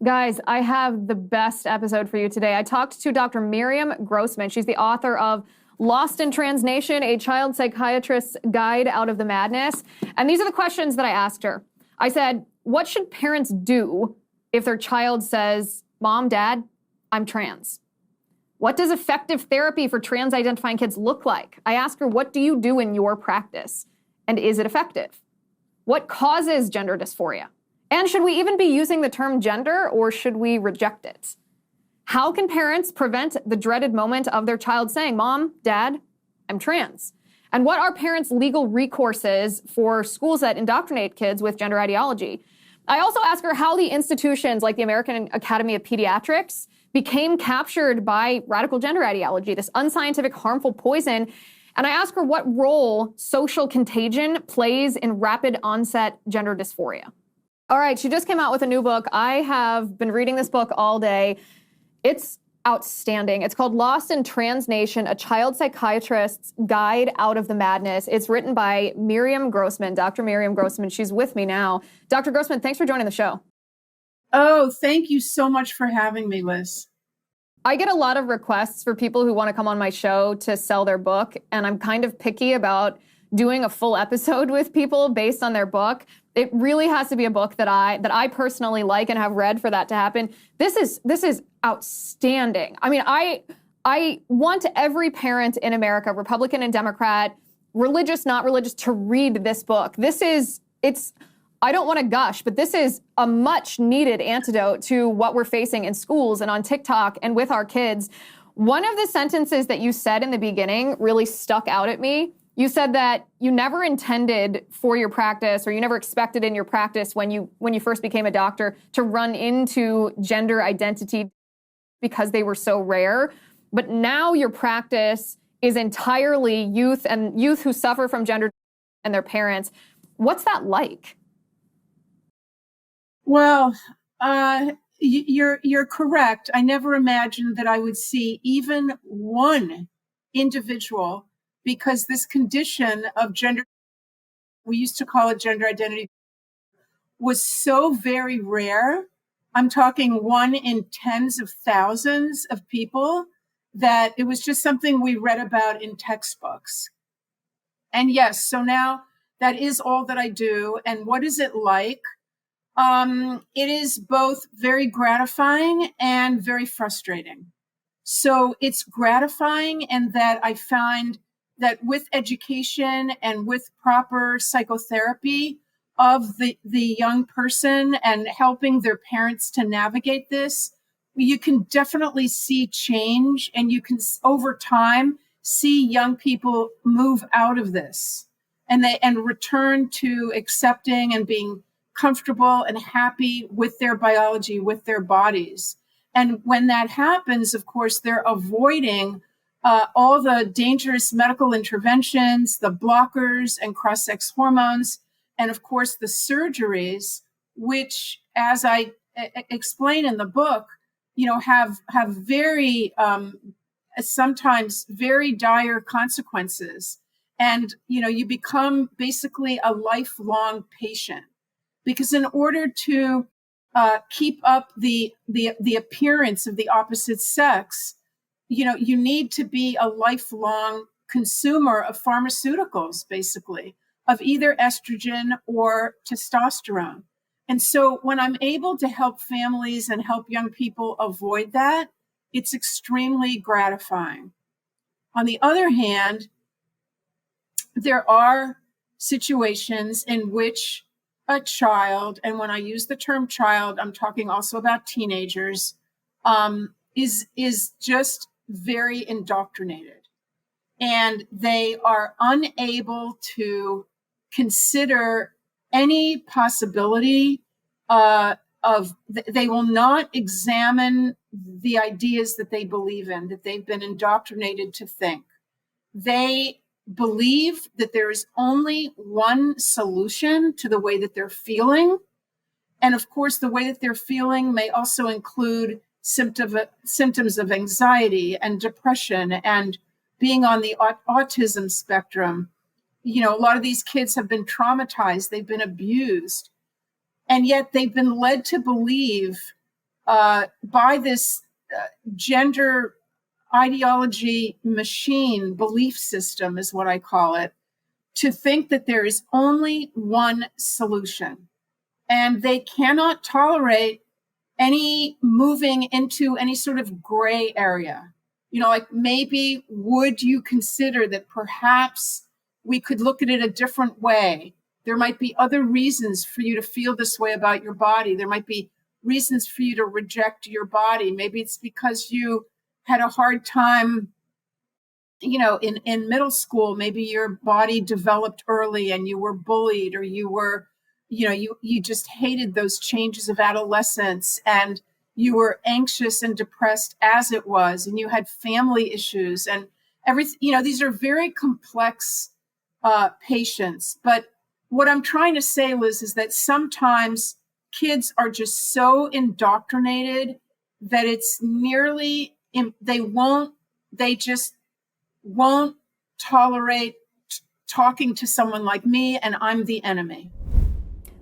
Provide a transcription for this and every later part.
Guys, I have the best episode for you today. I talked to Dr. Miriam Grossman. She's the author of Lost in Transnation, a child psychiatrist's guide out of the madness. And these are the questions that I asked her. I said, what should parents do if their child says, Mom, Dad, I'm trans? What does effective therapy for trans-identifying kids look like? I asked her, what do you do in your practice? And is it effective? What causes gender dysphoria? And should we even be using the term gender, or should we reject it? How can parents prevent the dreaded moment of their child saying, Mom, Dad, I'm trans? And what are parents' legal recourses for schools that indoctrinate kids with gender ideology? I also ask her how the institutions like the American Academy of Pediatrics became captured by radical gender ideology, this unscientific, harmful poison. And I ask her what role social contagion plays in rapid onset gender dysphoria. All right, she just came out with a new book. I have been reading this book all day. It's outstanding. It's called Lost in Transnation, a child psychiatrist's guide out of the madness. It's written by Miriam Grossman, Dr. Miriam Grossman. She's with me now. Dr. Grossman, thanks for joining the show. Oh, thank you so much for having me, Liz. I get a lot of requests for people who want to come on my show to sell their book, and I'm kind of picky about doing a full episode with people based on their book. It really has to be a book that I personally like and have read for that to happen. This is outstanding. I mean, I want every parent in America, Republican and Democrat, religious, not religious, to read this book. I don't want to gush, but this is a much needed antidote to what we're facing in schools and on TikTok and with our kids. One of the sentences that you said in the beginning really stuck out at me. You said that you never intended for your practice, or you never expected in your practice when you first became a doctor, to run into gender identity because they were so rare. But now your practice is entirely youth who suffer from gender and their parents. What's that like? Well, you're correct. I never imagined that I would see even one individual, because this condition of gender, we used to call it gender identity, was so very rare. I'm talking 1 in tens of thousands of people, that it was just something we read about in textbooks. And yes, so now that is all that I do. And what is it like? It is both very gratifying and very frustrating. So it's gratifying in that I find that with education and with proper psychotherapy of the young person and helping their parents to navigate this, you can definitely see change, and you can over time see young people move out of this and return to accepting and being comfortable and happy with their biology, with their bodies. And when that happens, of course, they're avoiding all the dangerous medical interventions, the blockers and cross-sex hormones, and of course the surgeries, which, as I explain in the book, have very sometimes very dire consequences. And you become basically a lifelong patient, because in order to keep up the appearance of the opposite sex, you need to be a lifelong consumer of pharmaceuticals, basically, of either estrogen or testosterone. And so when I'm able to help families and help young people avoid that, it's extremely gratifying. On the other hand, there are situations in which a child, and when I use the term child, I'm talking also about teenagers, is just very indoctrinated. And they are unable to consider any possibility they will not examine the ideas that they believe in, that they've been indoctrinated to think. They believe that there is only one solution to the way that they're feeling. And of course, the way that they're feeling may also include symptoms of anxiety and depression and being on the autism spectrum. A lot of these kids have been traumatized, they've been abused, and yet they've been led to believe by this gender ideology machine, belief system is what I call it, to think that there is only one solution. And they cannot tolerate any moving into any sort of gray area. Like maybe would you consider that perhaps we could look at it a different way? There might be other reasons for you to feel this way about your body. There might be reasons for you to reject your body. Maybe it's because you had a hard time, in middle school. Maybe your body developed early and you were bullied, or you were, you just hated those changes of adolescence, and you were anxious and depressed as it was, and you had family issues and everything. These are very complex patients. But what I'm trying to say, Liz, is that sometimes kids are just so indoctrinated that it's nearly, they just won't tolerate talking to someone like me, and I'm the enemy.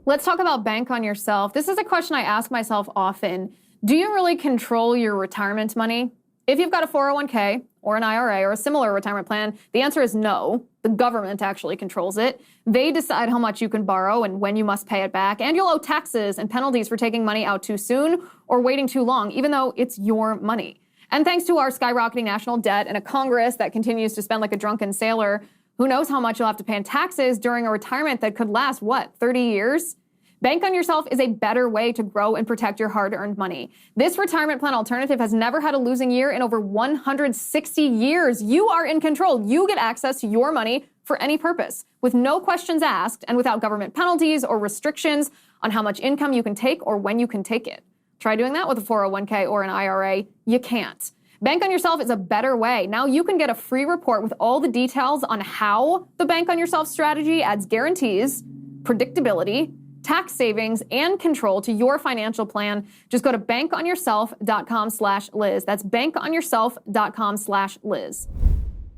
Let's talk about bank on yourself. This is a question I ask myself often. Do you really control your retirement money? If you've got a 401k or an IRA or a similar retirement plan, the answer is no. The government actually controls it. They decide how much you can borrow and when you must pay it back, and you'll owe taxes and penalties for taking money out too soon or waiting too long, even though it's your money. And thanks to our skyrocketing national debt and a Congress that continues to spend like a drunken sailor, who knows how much you'll have to pay in taxes during a retirement that could last, 30 years? Bank on yourself is a better way to grow and protect your hard-earned money. This retirement plan alternative has never had a losing year in over 160 years. You are in control. You get access to your money for any purpose, with no questions asked and without government penalties or restrictions on how much income you can take or when you can take it. Try doing that with a 401k or an IRA. You can't. Bank on yourself is a better way. Now you can get a free report with all the details on how the Bank on Yourself strategy adds guarantees, predictability, tax savings, and control to your financial plan. Just go to bankonyourself.com/Liz. That's bankonyourself.com/Liz.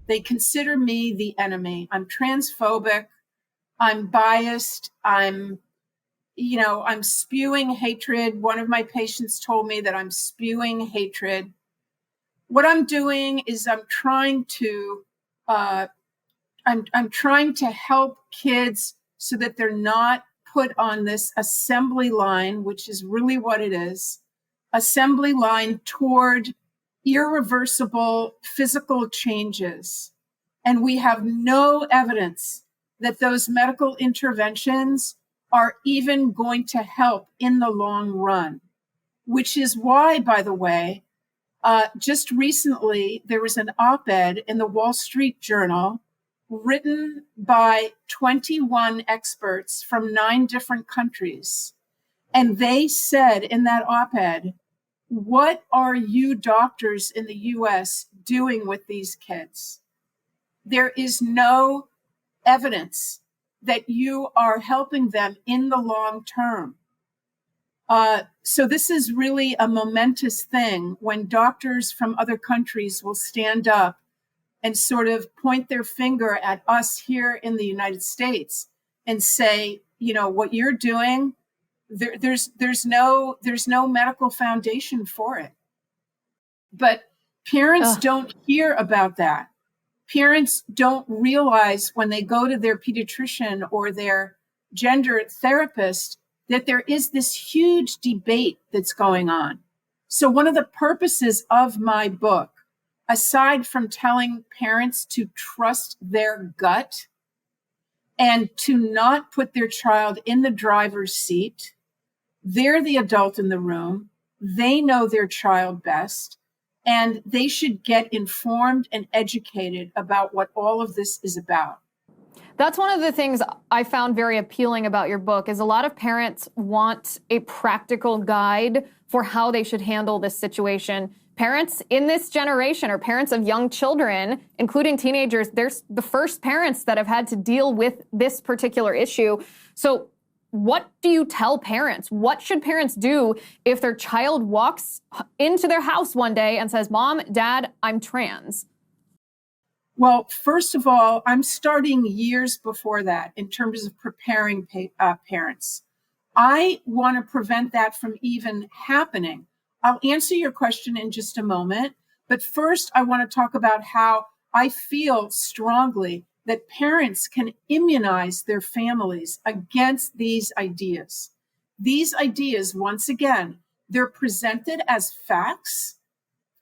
They consider me the enemy. I'm transphobic. I'm biased. I'm spewing hatred. One of my patients told me that I'm spewing hatred. What I'm doing is I'm trying to help kids so that they're not put on this assembly line, which is really what it is, assembly line toward irreversible physical changes. And we have no evidence that those medical interventions are even going to help in the long run, which is why, by the way, just recently, there was an op-ed in the Wall Street Journal written by 21 experts from 9 different countries. And they said in that op-ed, what are you doctors in the US doing with these kids? There is no evidence that you are helping them in the long term. So this is really a momentous thing when doctors from other countries will stand up and sort of point their finger at us here in the United States and say, what you're doing, there's no medical foundation for it. But parents don't hear about that. Parents don't realize when they go to their pediatrician or their gender therapist that there is this huge debate that's going on. So one of the purposes of my book, aside from telling parents to trust their gut and to not put their child in the driver's seat, they're the adult in the room, they know their child best, and they should get informed and educated about what all of this is about. That's one of the things I found very appealing about your book is a lot of parents want a practical guide for how they should handle this situation. Parents in this generation or parents of young children, including teenagers, they're the first parents that have had to deal with this particular issue. So what do you tell parents? What should parents do if their child walks into their house one day and says, Mom, Dad, I'm trans? Well, first of all, I'm starting years before that in terms of preparing parents. I want to prevent that from even happening. I'll answer your question in just a moment. But first, I want to talk about how I feel strongly that parents can immunize their families against these ideas. These ideas, once again, they're presented as facts.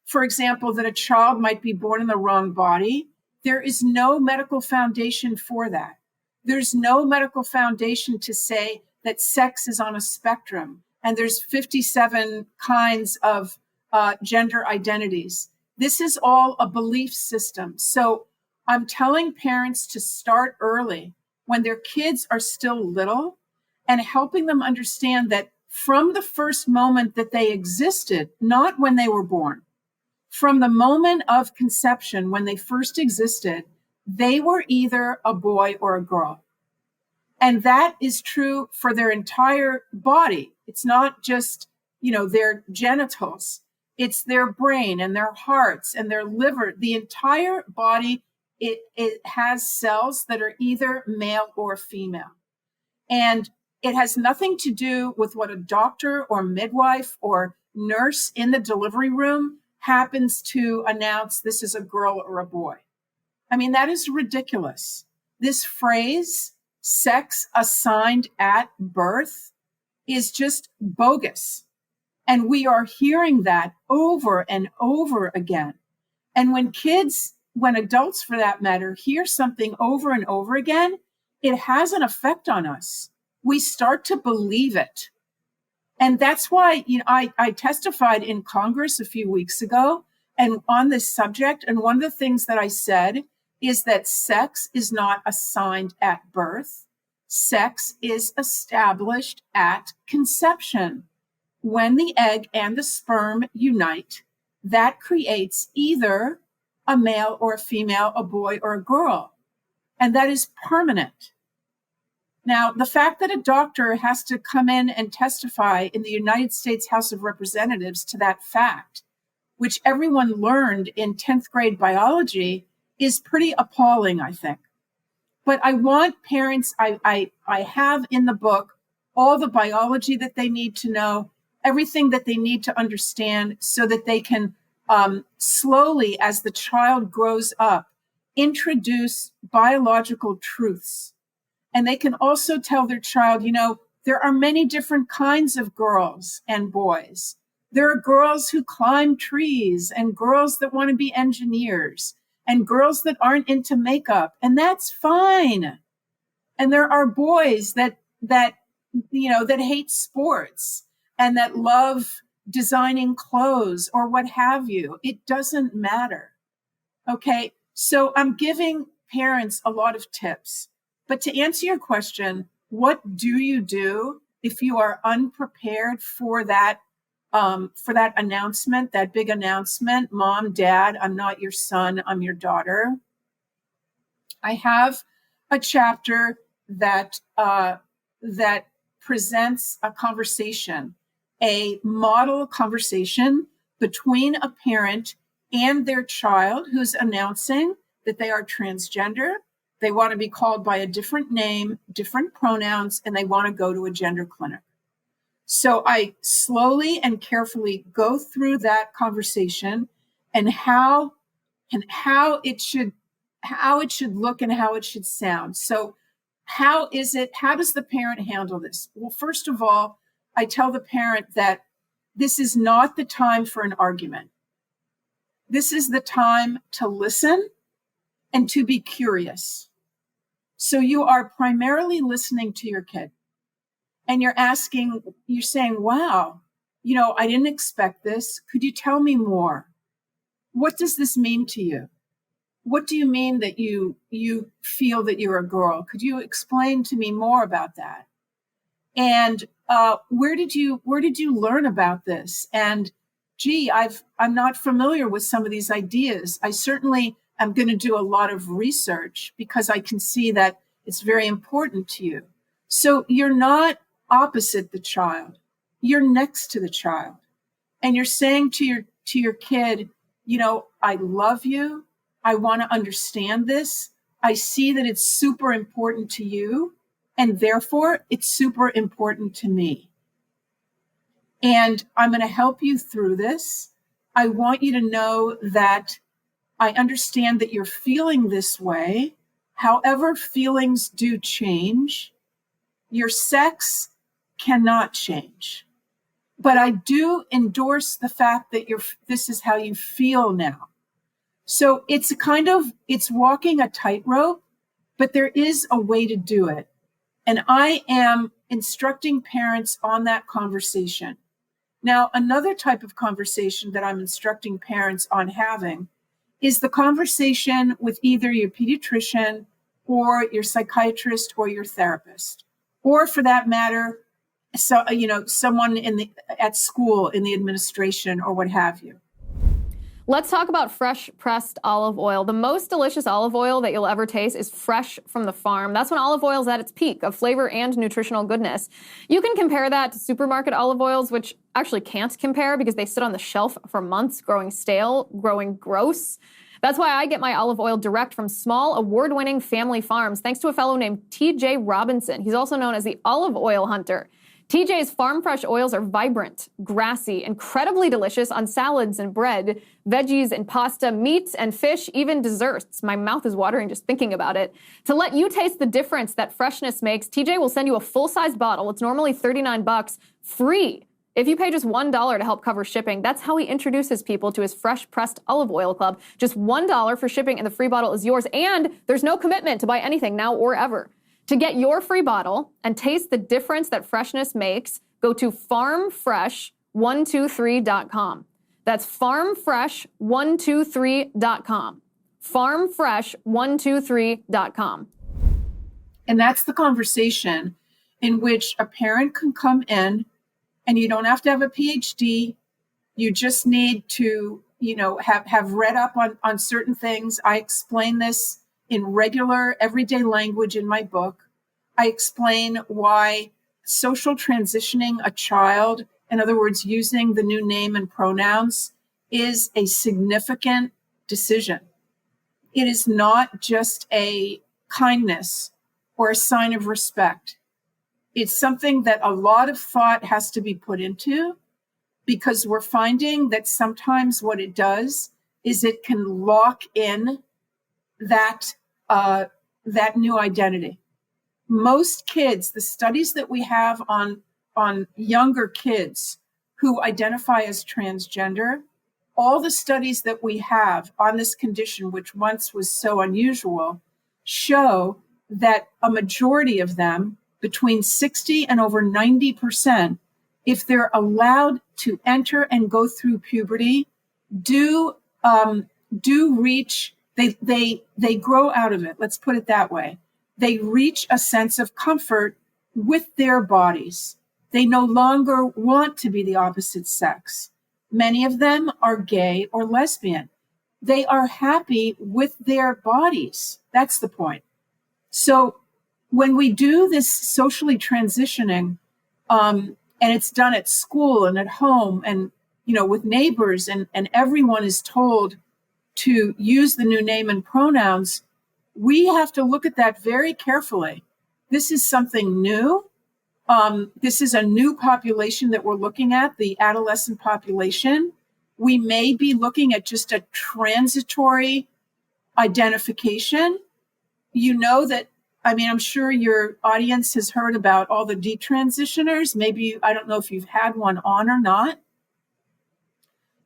For example, that a child might be born in the wrong body. There is no medical foundation for that. There's no medical foundation to say that sex is on a spectrum and there's 57 kinds of gender identities. This is all a belief system. So I'm telling parents to start early when their kids are still little and helping them understand that from the first moment that they existed, not when they were born, from the moment of conception, when they first existed, they were either a boy or a girl. And that is true for their entire body. It's not just, their genitals. It's their brain and their hearts and their liver. The entire body, it has cells that are either male or female. And it has nothing to do with what a doctor or midwife or nurse in the delivery room happens to announce this is a girl or a boy. I mean, that is ridiculous. This phrase, sex assigned at birth, is just bogus. And we are hearing that over and over again. And when adults for that matter, hear something over and over again, it has an effect on us. We start to believe it. And that's why I testified in Congress a few weeks ago and on this subject. And one of the things that I said is that sex is not assigned at birth. Sex is established at conception. When the egg and the sperm unite, that creates either a male or a female, a boy or a girl. And that is permanent. Now, the fact that a doctor has to come in and testify in the United States House of Representatives to that fact, which everyone learned in 10th grade biology, is pretty appalling, I think. But I want parents, I have in the book all the biology that they need to know, everything that they need to understand so that they can slowly, as the child grows up, introduce biological truths. And they can also tell their child, there are many different kinds of girls and boys. There are girls who climb trees and girls that want to be engineers and girls that aren't into makeup. And that's fine. And there are boys that hate sports and that love designing clothes or what have you. It doesn't matter. Okay. So I'm giving parents a lot of tips. But to answer your question, what do you do if you are unprepared for that announcement, that big announcement? Mom, Dad, I'm not your son, I'm your daughter. I have a chapter that presents a conversation, a model conversation between a parent and their child who's announcing that they are transgender. They want to be called by a different name, different pronouns, and they want to go to a gender clinic. So I slowly and carefully go through that conversation and how it should look and how it should sound. So how does the parent handle this? Well, first of all, I tell the parent that this is not the time for an argument. This is the time to listen and to be curious. So you are primarily listening to your kid and you're saying, wow, I didn't expect this. Could you tell me more? What does this mean to you? What do you mean that you feel that you're a girl? Could you explain to me more about that? And where did you learn about this? And I'm not familiar with some of these ideas. I certainly am going to do a lot of research because I can see that it's very important to you. So you're not opposite the child. You're next to the child. And you're saying to your kid, I love you. I want to understand this. I see that it's super important to you. And therefore, it's super important to me. And I'm going to help you through this. I want you to know that I understand that you're feeling this way. However, feelings do change. Your sex cannot change. But I do endorse the fact that this is how you feel now. So it's walking a tightrope, but there is a way to do it. And I am instructing parents on that conversation. Now, another type of conversation that I'm instructing parents on having is the conversation with either your pediatrician or your psychiatrist or your therapist, or for that matter, someone at school in the administration or what have you. Let's talk about fresh pressed olive oil. The most delicious olive oil that you'll ever taste is fresh from the farm. That's when olive oil is at its peak of flavor and nutritional goodness. You can compare that to supermarket olive oils, which actually can't compare because they sit on the shelf for months, growing stale, growing gross. That's why I get my olive oil direct from small, award-winning family farms, thanks to a fellow named TJ Robinson. He's also known as the olive oil hunter. TJ's farm fresh oils are vibrant, grassy, incredibly delicious on salads and bread, veggies and pasta, meats and fish, even desserts. My mouth is watering just thinking about it. To let you taste the difference that freshness makes, TJ will send you a full-size bottle. It's normally $39, free. If you pay just $1 to help cover shipping, that's how he introduces people to his Fresh Pressed Olive Oil Club. Just $1 for shipping and the free bottle is yours. And there's no commitment to buy anything now or ever. To get your free bottle and taste the difference that freshness makes, go to farmfresh123.com. That's farmfresh123.com. farmfresh123.com. And that's the conversation in which a parent can come in, and you don't have to have a PhD. You just need to, have read up on certain things. I explain this in regular, everyday language in my book. I explain why social transitioning a child, in other words, using the new name and pronouns, is a significant decision. It is not just a kindness or a sign of respect. It's something that a lot of thought has to be put into, because we're finding that sometimes what it does is it can lock in that new identity. Most kids, the studies that we have on younger kids who identify as transgender, all the studies that we have on this condition, which once was so unusual, show that a majority of them, between 60 and over 90%, if they're allowed to enter and go through puberty, do reach, they grow out of it. Let's put it that way. They reach a sense of comfort with their bodies. They no longer want to be the opposite sex. Many of them are gay or lesbian. They are happy with their bodies. That's the point. So when we do this socially transitioning, and it's done at school and at home and, with neighbors, and everyone is told to use the new name and pronouns, we have to look at that very carefully. This is something new. This is a new population that we're looking at, the adolescent population. We may be looking at just a transitory identification. I'm sure your audience has heard about all the detransitioners. Maybe, I don't know if you've had one on or not.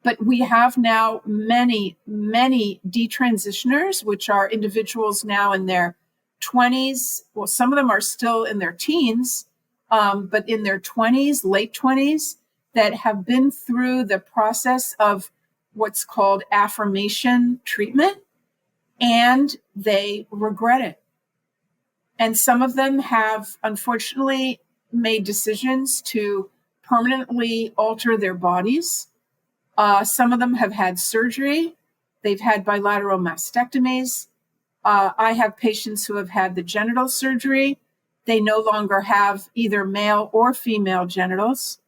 But we have now many, many detransitioners, which are individuals now in their 20s. Well, some of them are still in their teens, but in their 20s, late 20s, that have been through the process of what's called affirmation treatment, and they regret it. And some of them have, unfortunately, made decisions to permanently alter their bodies. Some of them have had surgery. They've had bilateral mastectomies. I have patients who have had the genital surgery. They no longer have either male or female genitals.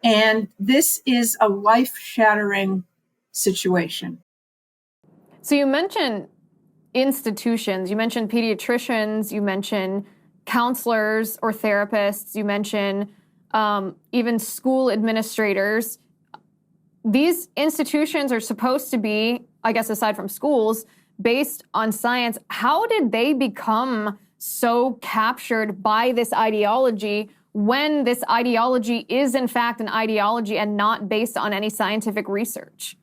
And this is a life-shattering situation. So you mentioned institutions, you mentioned pediatricians, you mentioned counselors or therapists, you mentioned even school administrators. These institutions are supposed to be, I guess, aside from schools, based on science. How did they become so captured by this ideology when this ideology is in fact an ideology and not based on any scientific research?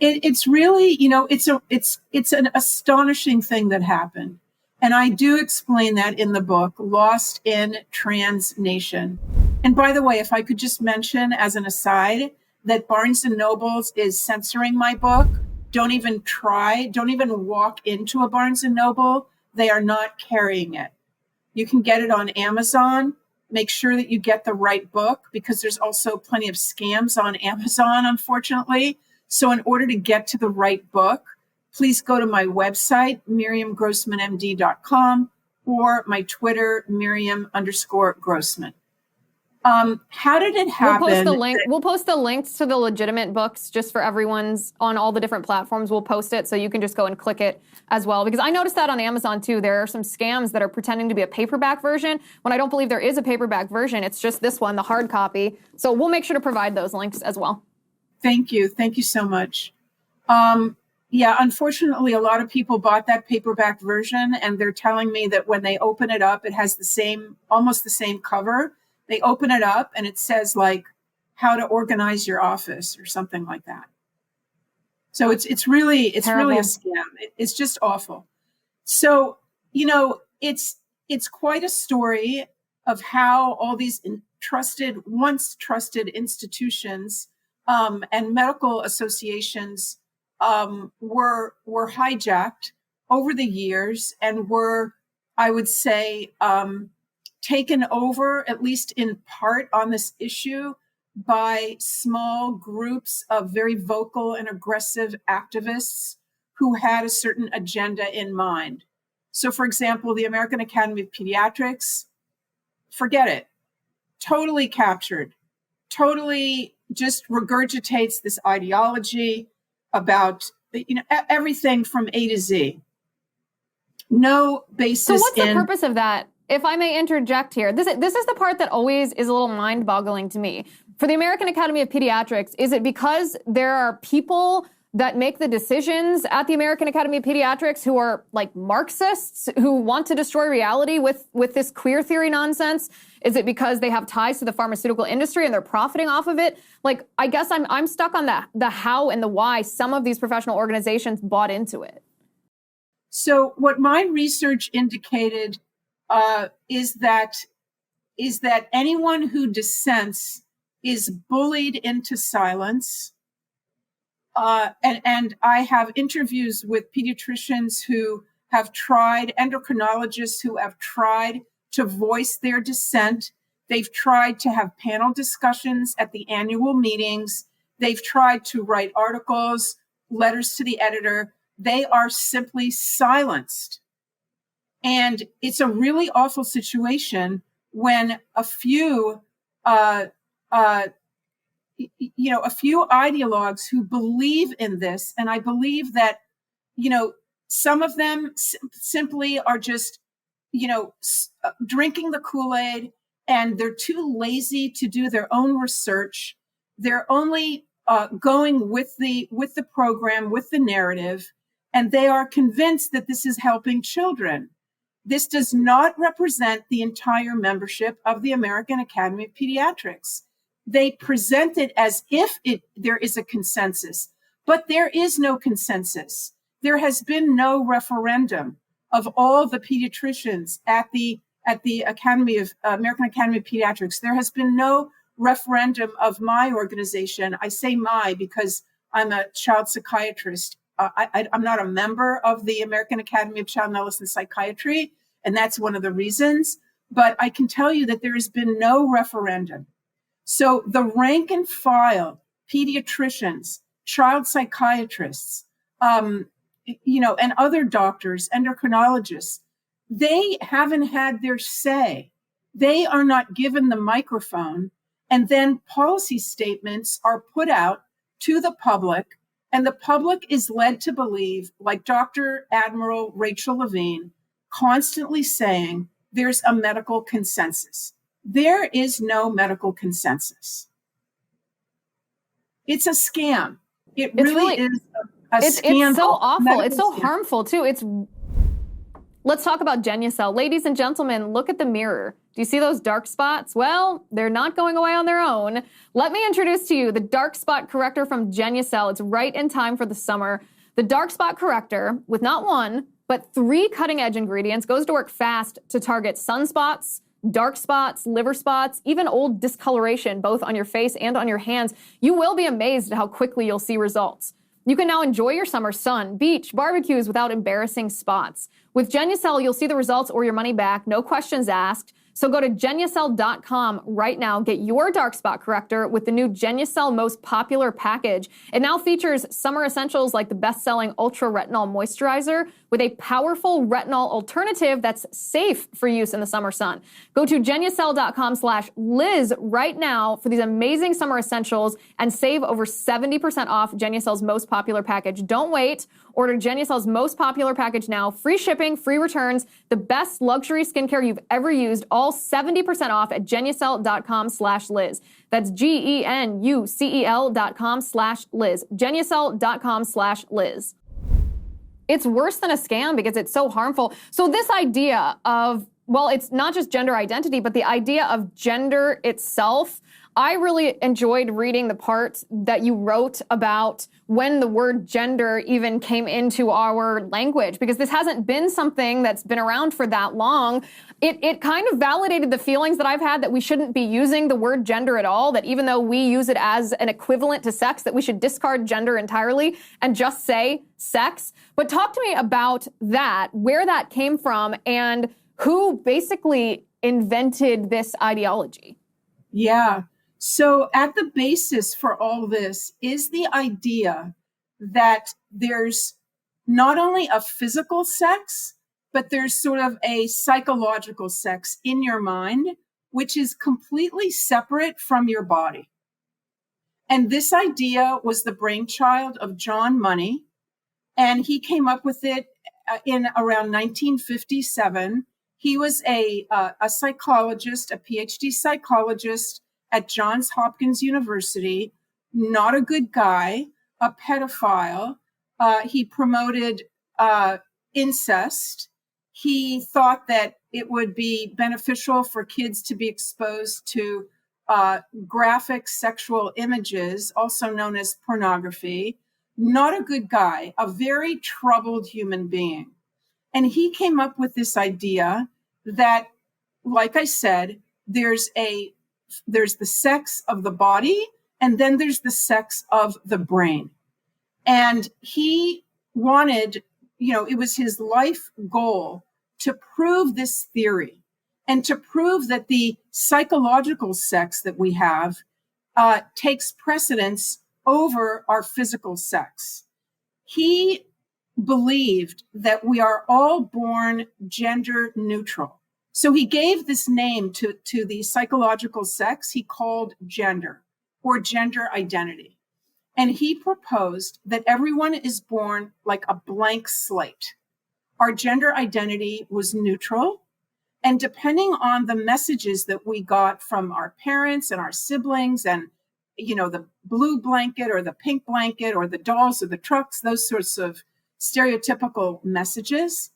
It's really, it's an astonishing thing that happened. And I do explain that in the book, Lost in Trans Nation. And by the way, if I could just mention as an aside that Barnes and Nobles is censoring my book, don't even walk into a Barnes and Noble. They are not carrying it. You can get it on Amazon. Make sure that you get the right book because there's also plenty of scams on Amazon, unfortunately. So in order to get to the right book, please go to my website, miriamgrossmanmd.com, or my Twitter, Miriam_Grossman. How did it happen? We'll post the links to the legitimate books just for everyone's on all the different platforms. We'll post it so you can just go and click it as well. Because I noticed that on Amazon too. There are some scams that are pretending to be a paperback version when I don't believe there is a paperback version. It's just this one, the hard copy. So we'll make sure to provide those links as well. Thank you. Thank you so much. Yeah, unfortunately, a lot of people bought that paperback version and they're telling me that when they open it up, it has almost the same cover. They open it up and it says like how to organize your office or something like that. So it's really a scam. It's just awful. So, it's quite a story of how all these once trusted institutions and medical associations were hijacked over the years and were, I would say, taken over, at least in part, on this issue by small groups of very vocal and aggressive activists who had a certain agenda in mind. So, for example, the American Academy of Pediatrics, forget it, totally captured, totally just regurgitates this ideology about everything from A to Z. No basis. So what's the purpose of that? If I may interject here, this is the part that always is a little mind-boggling to me. For the American Academy of Pediatrics, is it because there are people that make the decisions at the American Academy of Pediatrics who are like Marxists who want to destroy reality with this queer theory nonsense? Is it because they have ties to the pharmaceutical industry and they're profiting off of it? Like, I guess I'm stuck on the how and the why some of these professional organizations bought into it. So what my research indicated is that anyone who dissents is bullied into silence. And I have interviews with pediatricians who have tried, endocrinologists who have tried to voice their dissent. They've tried to have panel discussions at the annual meetings. They've tried to write articles, letters to the editor. They are simply silenced. And it's a really awful situation when a few ideologues who believe in this, and I believe that, some of them simply are just, drinking the Kool-Aid, and they're too lazy to do their own research. They're only going with the program, with the narrative, and they are convinced that this is helping children. This does not represent the entire membership of the American Academy of Pediatrics. They present it as if there is a consensus, but there is no consensus. There has been no referendum of all the pediatricians at the American Academy of Pediatrics. There has been no referendum of my organization. I say my because I'm a child psychiatrist. I'm not a member of the American Academy of Child and Adolescent Psychiatry, and that's one of the reasons. But I can tell you that there has been no referendum. So the rank and file pediatricians, child psychiatrists, and other doctors, endocrinologists, they haven't had their say. They are not given the microphone, and then policy statements are put out to the public, and the public is led to believe, like Dr. Admiral Rachel Levine, constantly saying there's a medical consensus. There is no medical consensus. It's a scam. It really is a scandal. It's so awful. It's so scandal. harmful too. Let's talk about Genucel. Ladies and gentlemen, look at the mirror. Do you see those dark spots? Well, they're not going away on their own. Let me introduce to you the dark spot corrector from Genucel. It's right in time for the summer. The dark spot corrector, with not one, but 3 cutting-edge ingredients, goes to work fast to target sunspots, dark spots, liver spots, even old discoloration, both on your face and on your hands. You will be amazed at how quickly you'll see results. You can now enjoy your summer sun, beach, barbecues without embarrassing spots. With Genucel, you'll see the results or your money back, no questions asked. So go to Genucel.com right now. Get your dark spot corrector with the new Genucel Most Popular package. It now features summer essentials like the best-selling Ultra Retinol Moisturizer with a powerful retinol alternative that's safe for use in the summer sun. Go to Genucel.com/Liz right now for these amazing summer essentials and save over 70% off Genucel's Most Popular package. Don't wait. Order Genucel's Most Popular package now. Free shipping, free returns, the best luxury skincare you've ever used, all 70% off at Genucel.com/Liz. That's GENUCEL.com/Liz. Genucel.com/Liz. It's worse than a scam because it's so harmful. So this idea of, well, it's not just gender identity, but the idea of gender itself, I really enjoyed reading the part that you wrote about when the word gender even came into our language, because this hasn't been something that's been around for that long. It kind of validated the feelings that I've had that we shouldn't be using the word gender at all, that even though we use it as an equivalent to sex, that we should discard gender entirely and just say sex. But talk to me about that, where that came from, and who basically invented this ideology. Yeah. So at the basis for all this is the idea that there's not only a physical sex, but there's sort of a psychological sex in your mind, which is completely separate from your body. And this idea was the brainchild of John Money, and he came up with it in around 1957. He was a psychologist, a PhD psychologist at Johns Hopkins University, not a good guy, a pedophile. He promoted incest. He thought that it would be beneficial for kids to be exposed to graphic sexual images, also known as pornography. Not a good guy, a very troubled human being. And he came up with this idea that, like I said, there's the sex of the body, and then there's the sex of the brain. And he wanted, it was his life goal to prove this theory and to prove that the psychological sex that we have takes precedence over our physical sex. He believed that we are all born gender neutral. So he gave this name to the psychological sex he called gender or gender identity. And he proposed that everyone is born like a blank slate. Our gender identity was neutral. And depending on the messages that we got from our parents and our siblings and, the blue blanket or the pink blanket or the dolls or the trucks, those sorts of stereotypical messages,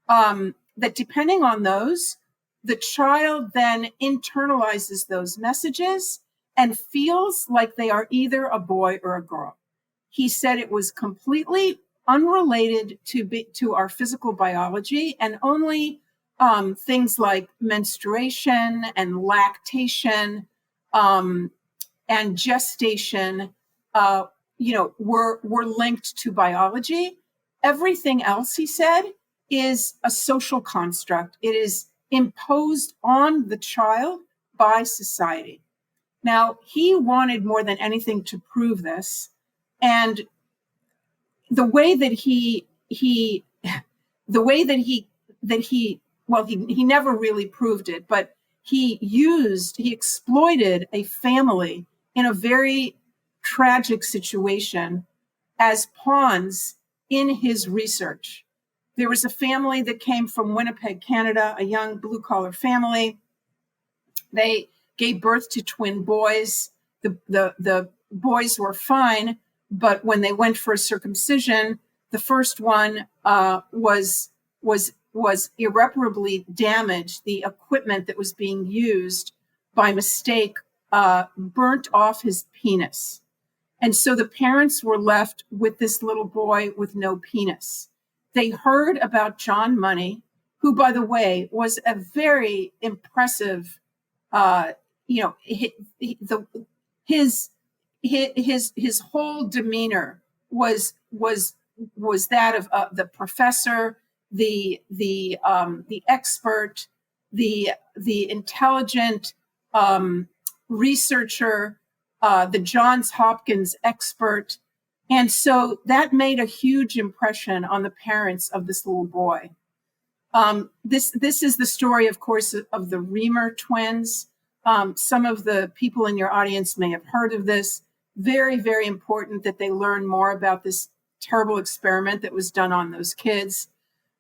that depending on those, the child then internalizes those messages and feels like they are either a boy or a girl. He said it was completely unrelated to our physical biology, and only things like menstruation and lactation and gestation, were linked to biology. Everything else, he said, is a social construct. It is imposed on the child by society. Now, he wanted more than anything to prove this. And the way that he never really proved it, but he exploited a family in a very tragic situation as pawns in his research. There was a family that came from Winnipeg, Canada, a young blue-collar family. They gave birth to twin boys. The boys were fine, but when they went for a circumcision, the first one was irreparably damaged. The equipment that was being used by mistake burnt off his penis. And so the parents were left with this little boy with no penis. They heard about John Money, who, by the way, was a very impressive, his whole demeanor was that of the professor, the expert, the intelligent researcher, the Johns Hopkins expert. And so that made a huge impression on the parents of this little boy. This is the story, of course, of the Reamer twins. Some of the people in your audience may have heard of this. Very, very important that they learn more about this terrible experiment that was done on those kids.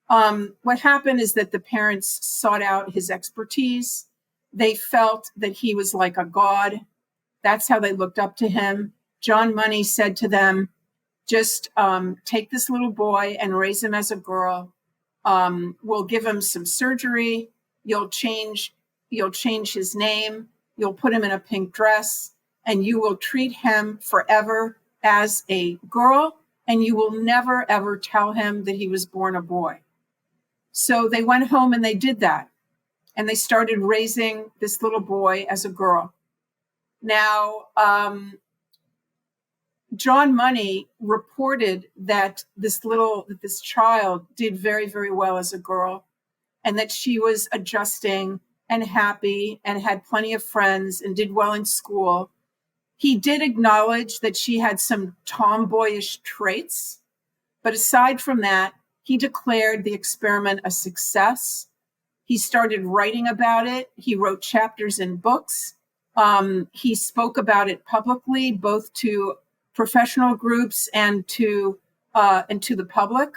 What happened is that the parents sought out his expertise. They felt that he was like a god. That's how they looked up to him. John Money said to them, just take this little boy and raise him as a girl. We'll give him some surgery. You'll change his name. You'll put him in a pink dress, and you will treat him forever as a girl, and you will never, ever tell him that he was born a boy. So they went home and they did that. And they started raising this little boy as a girl. Now, John Money reported that this child did very, very well as a girl, and that she was adjusting and happy and had plenty of friends and did well in school. He did acknowledge that she had some tomboyish traits, but aside from that, he declared the experiment a success. He started writing about it. He wrote chapters in books. He spoke about it publicly, both to professional groups and to the public.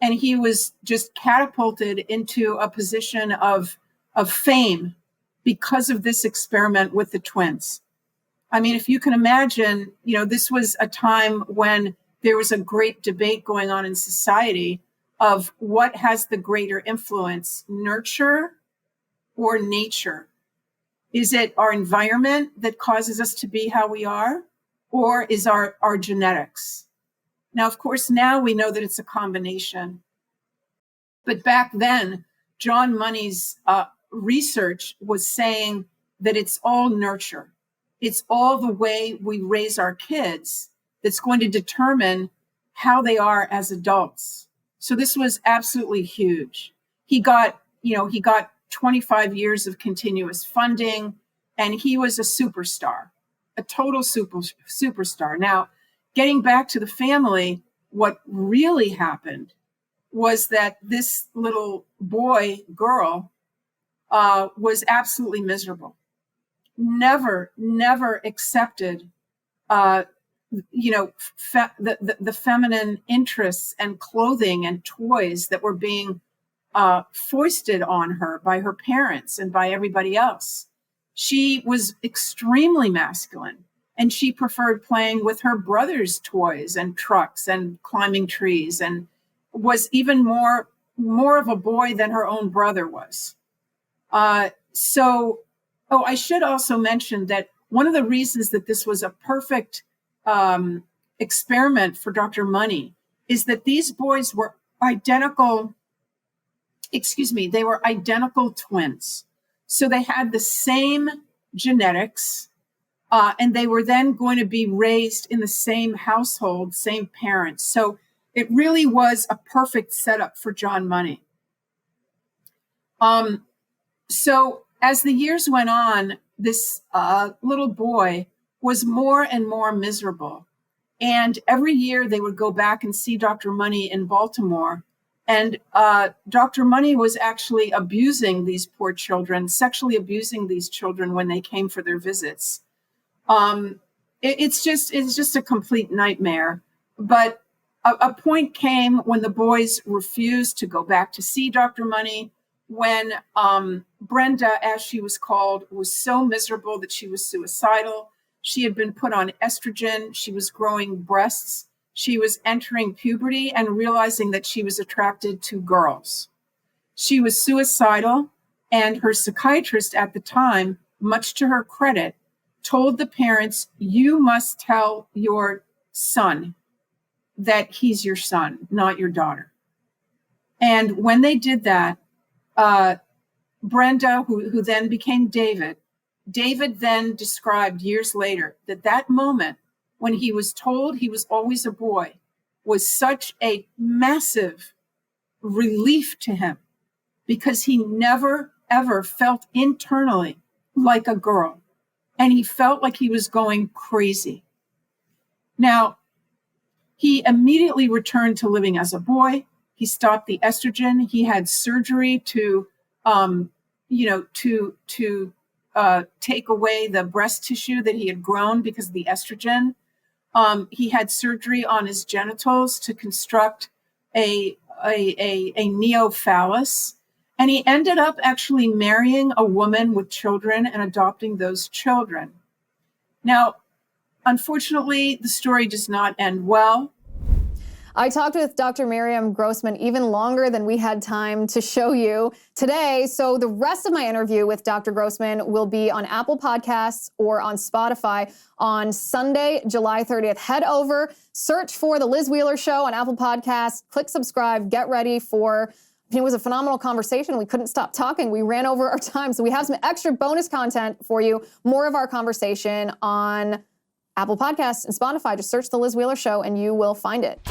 And he was just catapulted into a position of fame because of this experiment with the twins. I mean, if you can imagine, this was a time when there was a great debate going on in society of what has the greater influence, nurture or nature? Is it our environment that causes us to be how we are, or is our genetics? Now, of course, now we know that it's a combination. But back then, John Money's research was saying that it's all nurture. It's all the way we raise our kids that's going to determine how they are as adults. So this was absolutely huge. He got 25 years of continuous funding, and he was a superstar, a total superstar. Now, getting back to the family, what really happened was that this little girl was absolutely miserable. Never accepted the feminine interests and clothing and toys that were being foisted on her by her parents and by everybody else. She was extremely masculine, and she preferred playing with her brother's toys and trucks and climbing trees, and was even more of a boy than her own brother was. I should also mention that one of the reasons that this was a perfect experiment for Dr. Money is that these boys were identical twins. So they had the same genetics, and they were then going to be raised in the same household, same parents. So it really was a perfect setup for John Money. So as the years went on, this little boy was more and more miserable. And every year they would go back and see Dr. Money in Baltimore. And Dr. Money was actually abusing these poor children, sexually abusing these children when they came for their visits. It's just a complete nightmare. But a point came when the boys refused to go back to see Dr. Money. when Brenda, as she was called, was so miserable that she was suicidal. She had been put on estrogen. She was growing breasts. She was entering puberty and realizing that she was attracted to girls. She was suicidal, and her psychiatrist at the time, much to her credit, told the parents, "You must tell your son that he's your son, not your daughter." And when they did that, Brenda, who then became David then described years later that moment when he was told he was always a boy was such a massive relief to him, because he never, ever felt internally like a girl. And he felt like he was going crazy. Now, he immediately returned to living as a boy. He stopped the estrogen. He had surgery to take away the breast tissue that he had grown because of the estrogen. He had surgery on his genitals to construct a neophallus. And he ended up actually marrying a woman with children and adopting those children. Now, unfortunately, the story does not end well. I talked with Dr. Miriam Grossman even longer than we had time to show you today. So the rest of my interview with Dr. Grossman will be on Apple Podcasts or on Spotify on Sunday, July 30th. Head over, search for The Liz Wheeler Show on Apple Podcasts, click subscribe, get ready for... It was a phenomenal conversation. We couldn't stop talking. We ran over our time. So we have some extra bonus content for you. More of our conversation on Apple Podcasts and Spotify. Just search The Liz Wheeler Show and you will find it.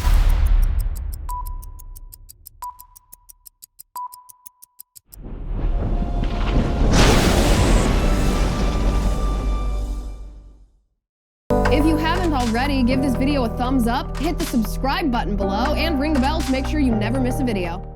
If you haven't already, give this video a thumbs up, hit the subscribe button below, and ring the bell to make sure you never miss a video.